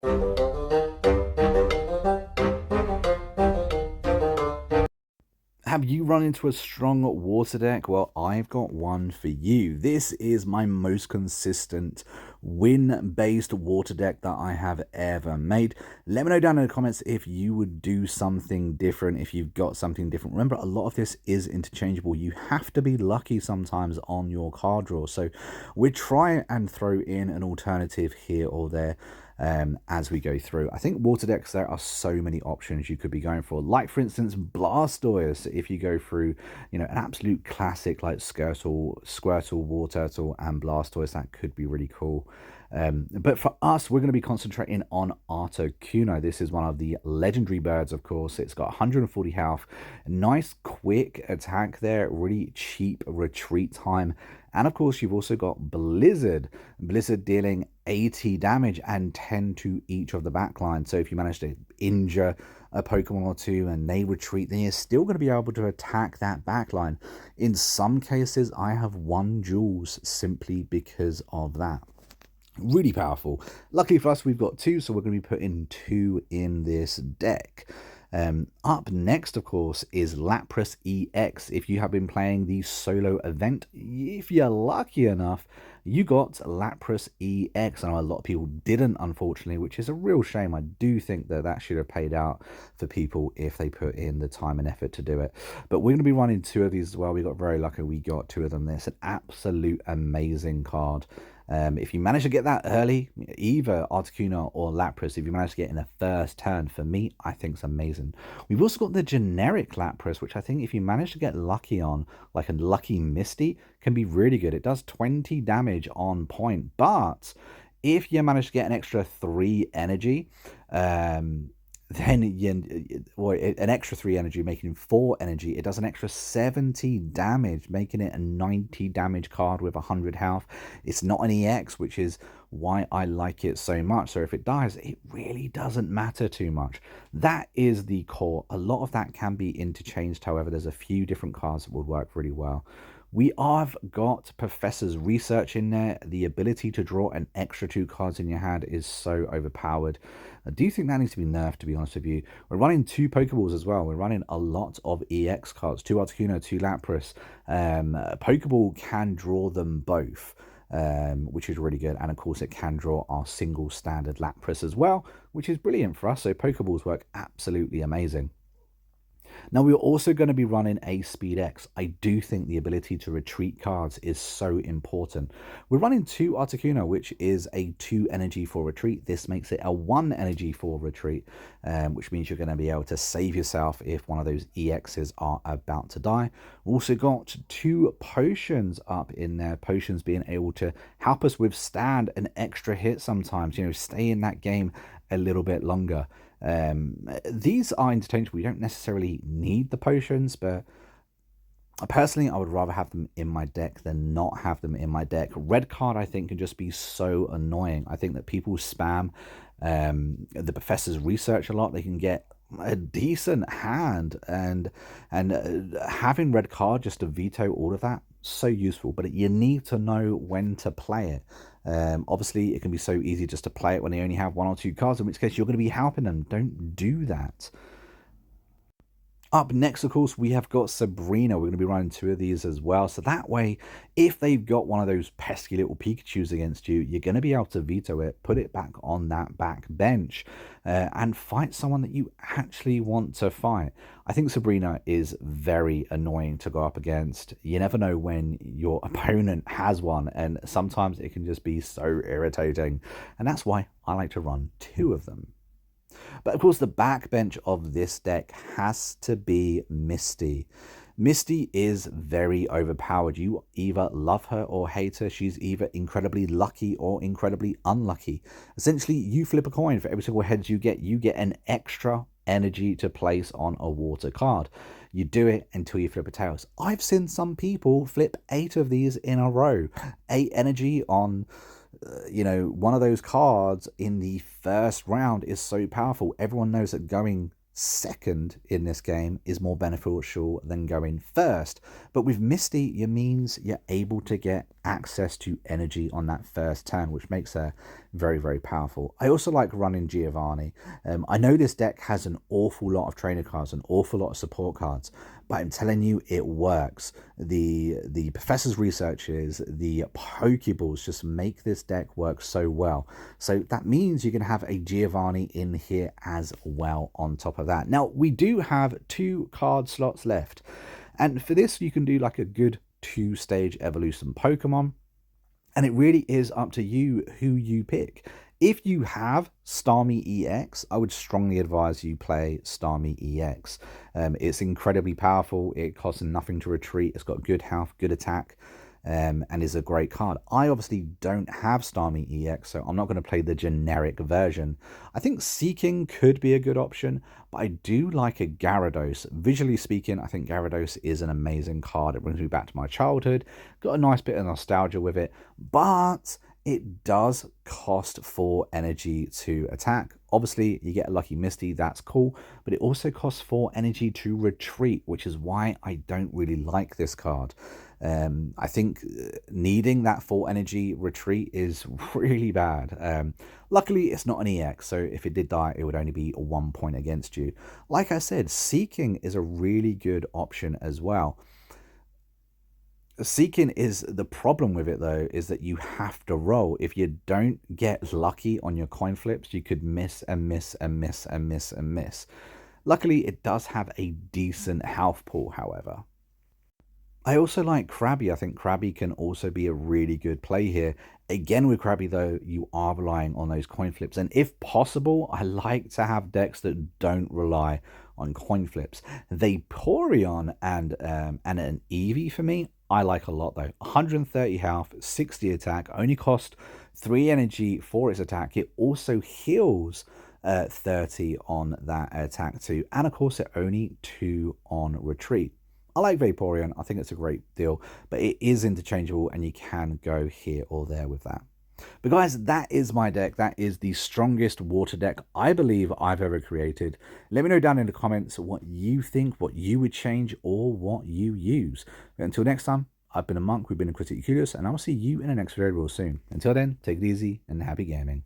Have you run into a strong water deck? Well, I've got one for you. This is my most consistent win-based water deck that I have ever made. Let me know down in the comments if you would do something different, if you've got something different. Remember, a lot of this is interchangeable. You have to be lucky sometimes on your card draw. So we try and throw in an alternative here or there as we go through. I think water decks, there are so many options you could be going for. Like, for instance, Blastoise. If you go through, an absolute classic like Squirtle, Wartortle, and Blastoise, that could be really cool. But for us, we're going to be concentrating on Articuno. This is one of the legendary birds, of course. It's got 140 health, nice quick attack there, really cheap retreat time. And of course, you've also got Blizzard. Blizzard dealing 80 damage and 10 to each of the backline. So if you manage to injure a Pokemon or two and they retreat, then you're still going to be able to attack that backline. In some cases, I have won duels simply because of that. Really powerful. Luckily for us, we've got two, so we're going to be putting two in this deck. Up next, of course, is Lapras EX. If you have been playing the solo event, if you're lucky enough, you got Lapras EX. I know a lot of people didn't, unfortunately, which is a real shame. I do think that that should have paid out for people if they put in the time and effort to do it. But we're going to be running two of these as well. We got very lucky. We got two of them. It's an absolute amazing card. If you manage to get that early, either Articuno or Lapras, if you manage to get in the first turn, for me, I think it's amazing. We've also got the generic Lapras, which I think if you manage to get lucky on, like a Lucky Misty, can be really good. It does 20 damage on point, but if you manage to get an extra 3 energy, then an extra 3 energy, making 4 energy, it does an extra 70 damage, making it a 90 damage card with 100 health. It's not an EX, which is why I like it so much. So if it dies, it really doesn't matter too much. That is the core. A lot of that can be interchanged. However, there's a few different cards that would work really well. We have got Professor's Research in there. The ability to draw an extra 2 cards in your hand is so overpowered. I do think that needs to be nerfed, to be honest with you. We're running 2 Pokeballs as well. We're running a lot of EX cards. 2 Articuno, 2 Lapras. Pokeball can draw them both, which is really good. And of course, it can draw our single standard Lapras as well, which is brilliant for us. So Pokeballs work absolutely amazing. Now, we're also going to be running a Speed X. I do think the ability to retreat cards is so important. We're running 2 Articuno, which is a 2 energy for retreat. This makes it a 1 energy for retreat, which means you're going to be able to save yourself if one of those EXs are about to die. We've also got 2 potions up in there. Potions being able to help us withstand an extra hit sometimes, stay in that game a little bit longer. These are interchangeable. You don't necessarily need the potions, but personally, I would rather have them in my deck than not have them in my deck. Red card, I think, can just be so annoying. I think that people spam the Professor's Research a lot. They can get a decent hand, and having red card just to veto all of that, so useful. But you need to know when to play it. Obviously, it can be so easy just to play it when they only have 1 or 2 cards, in which case you're going to be helping them. Don't do that. Up next, of course, we have got Sabrina. We're going to be running 2 of these as well. So that way, if they've got one of those pesky little Pikachus against you, you're going to be able to veto it, put it back on that back bench, and fight someone that you actually want to fight. I think Sabrina is very annoying to go up against. You never know when your opponent has one, and sometimes it can just be so irritating. And that's why I like to run 2 of them. But of course, the backbench of this deck has to be Misty. Misty is very overpowered. You either love her or hate her. She's either incredibly lucky or incredibly unlucky. Essentially, you flip a coin. For every single heads you get an extra energy to place on a water card. You do it until you flip a tails. I've seen some people flip 8 of these in a row. 8 energy on one of those cards in the first round is so powerful. Everyone knows that going second in this game is more beneficial than going first. But with Misty, it means you're able to get access to energy on that first turn, which makes her very, very powerful. I also like running Giovanni. I know this deck has an awful lot of trainer cards, an awful lot of support cards, but I'm telling you, it works. The professor's researches, the Pokeballs just make this deck work so well. So that means you can have a Giovanni in here as well on top of that. Now, we do have 2 card slots left. And for this, you can do like a good 2-stage evolution Pokemon. And it really is up to you who you pick. If you have Starmie EX, I would strongly advise you play Starmie EX. It's incredibly powerful. It costs nothing to retreat. It's got good health, good attack, and is a great card. I obviously don't have Starmie EX, so I'm not going to play the generic version. I think Seeking could be a good option, but I do like a Gyarados. Visually speaking, I think Gyarados is an amazing card. It brings me back to my childhood. Got a nice bit of nostalgia with it, but it does cost 4 energy to attack. Obviously, you get a Lucky Misty, that's cool, but it also costs 4 energy to retreat, which is why I don't really like this card. I think needing that 4 energy retreat is really bad. Luckily, it's not an EX, so if it did die, it would only be 1 point against you. Like I said, Seeking is a really good option as well. Seeking is the problem with it though, is that you have to roll. If you don't get lucky on your coin flips, you could miss and miss and miss and miss and miss. Luckily, it does have a decent health pool, however. I also like Krabby. I think Krabby can also be a really good play here. Again, with Krabby, though, you are relying on those coin flips. And if possible, I like to have decks that don't rely on coin flips. Vaporeon and an Eevee, for me, I like a lot, though. 130 health, 60 attack, only cost 3 energy for its attack. It also heals 30 on that attack, too. And, of course, it only 2 on retreat. I like Vaporeon. I think it's a great deal, but it is interchangeable and you can go here or there with that. But guys, that is my deck. That is the strongest water deck I believe I've ever created. Let me know down in the comments what you think, what you would change, or what you use. But until next time, I've been a monk, we've been a Critically Curious, and I'll see you in the next video real soon. Until then, take it easy and happy gaming.